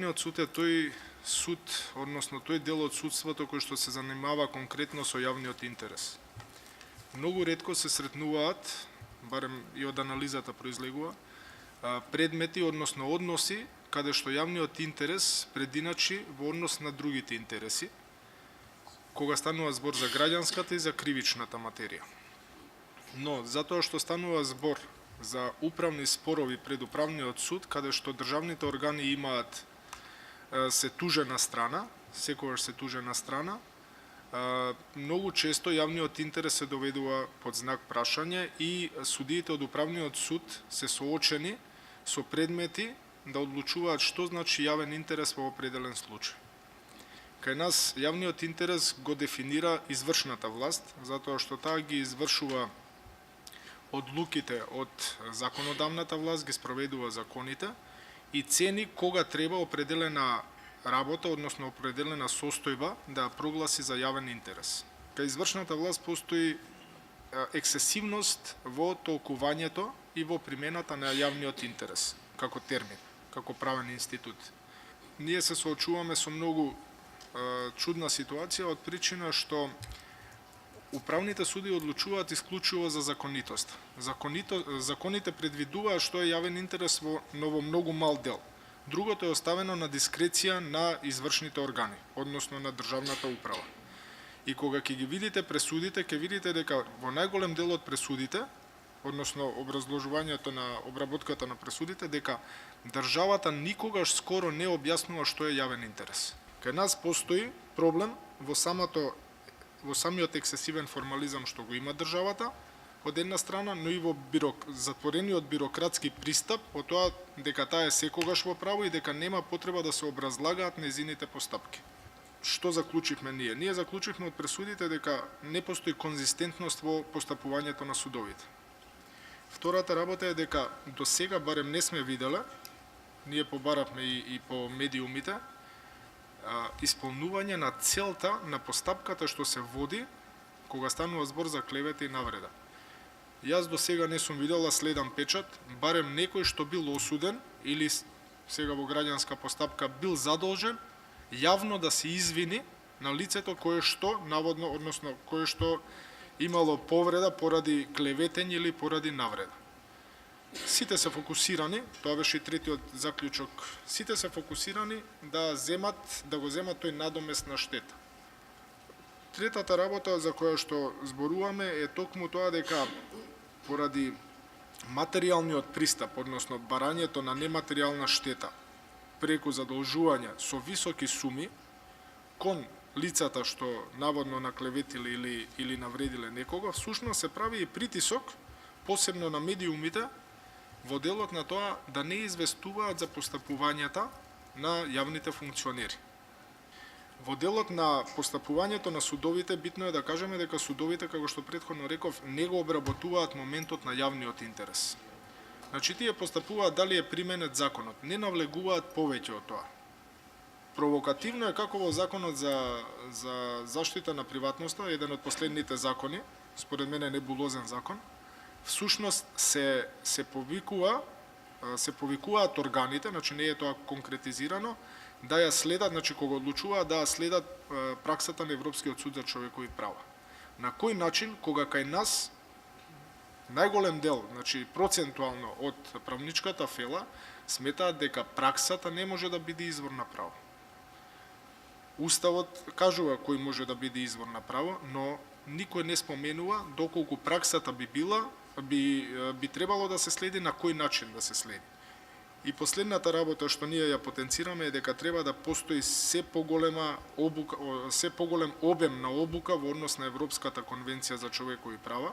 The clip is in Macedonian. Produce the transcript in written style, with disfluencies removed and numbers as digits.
Управниот суд е тој суд, односно тој дел од судството кој што се занимава конкретно со јавниот интерес. Многу ретко се сретнуваат, барем и од анализата произлегува, предмети, односно односи, каде што јавниот интерес прединачи во однос на другите интереси, кога станува збор за граѓанската и за кривичната материја. Но, затоа што станува збор за управни спорови пред управниот суд, каде што државните органи имаат се тужена страна, секогаш се тужена страна, многу често јавниот интерес се доведува под знак прашање и судиите од управниот суд се соочени со предмети да одлучуваат што значи јавен интерес во определен случај. Кај нас јавниот интерес го дефинира извршната власт, затоа што таа ги извршува одлуките од законодавната власт, ги спроведува законите и цени кога треба определена работа, односно определена состојба да прогласи за јавен интерес. Кај извршната власт постои ексесивност во толкувањето и во примената на јавниот интерес како термин, како правен институт. Ние се соочуваме со многу чудна ситуација од причина што управните суди одлучуваат исклучиво за законитост. Законите предвидуваат што е јавен интерес но во многу мал дел. Другото е оставено на дискреција на извршните органи, односно на државната управа. И кога ќе ги видите пресудите, ќе видите дека во најголем дел од пресудите, односно образложувањето на обработката на пресудите, дека државата никогаш скоро не објаснува што е јавен интерес. Кај нас постои проблем во самиот ексесивен формализам што го има државата, од една страна, но и во затворениот бирократски пристап, од тоа дека таа е секогаш во право и дека нема потреба да се образлагаат нејзините постапки. Што заклучивме ние? Ние заклучивме од пресудите дека не постои конзистентност во постапувањето на судовите. Втората работа е дека до сега барем не сме виделе, ние побаравме и по медиумите, исполнување на целта на постапката што се води кога станува збор за клевета и навреда. Јас до сега не сум видела следен печат, барем некој што бил осуден или сега во граѓанска постапка бил задолжен јавно да се извини на лицето кое што наводно, односно кое што имало повреда поради клеветење или поради навреда. Сите се фокусирани, тоа беше и третиот заклучок, сите се фокусирани да го земат тој надомест на штета. Третата работа за која што зборуваме е токму тоа дека поради материјалниот пристап, односно барањето на нематеријална штета преку задолжување со високи суми кон лицата што наводно наклеветиле или навредиле некога, всушност се прави и притисок, посебно на медиумите, во делот на тоа да не известуваат за постапувањата на јавните функционери. Во делот на постапувањето на судовите, битно е да кажеме дека судовите, како што претходно реков, не го обработуваат моментот на јавниот интерес. Значи, тие постапуваат дали е применет законот, не навлегуваат повеќе од тоа. Провокативно е како во законот за заштита на приватноста, еден од последните закони, според мене небулозен закон, всушност се повикуваат органите, значи не е тоа конкретизирано, да ја следат, значи кога одлучуваат да ја следат праксата на Европскиот суд за човекови права. На кој начин, кога кај нас најголем дел, значи процентуално од правничката фела, сметаат дека праксата не може да биде извор на право. Уставот кажува кој може да биде извор на право, но никој не споменува доколку праксата би требало да се следи, на кој начин да се следи. И последната работа што ние ја потенцираме е дека треба да постои се поголем обем на обука во однос на Европската конвенција за човекови права.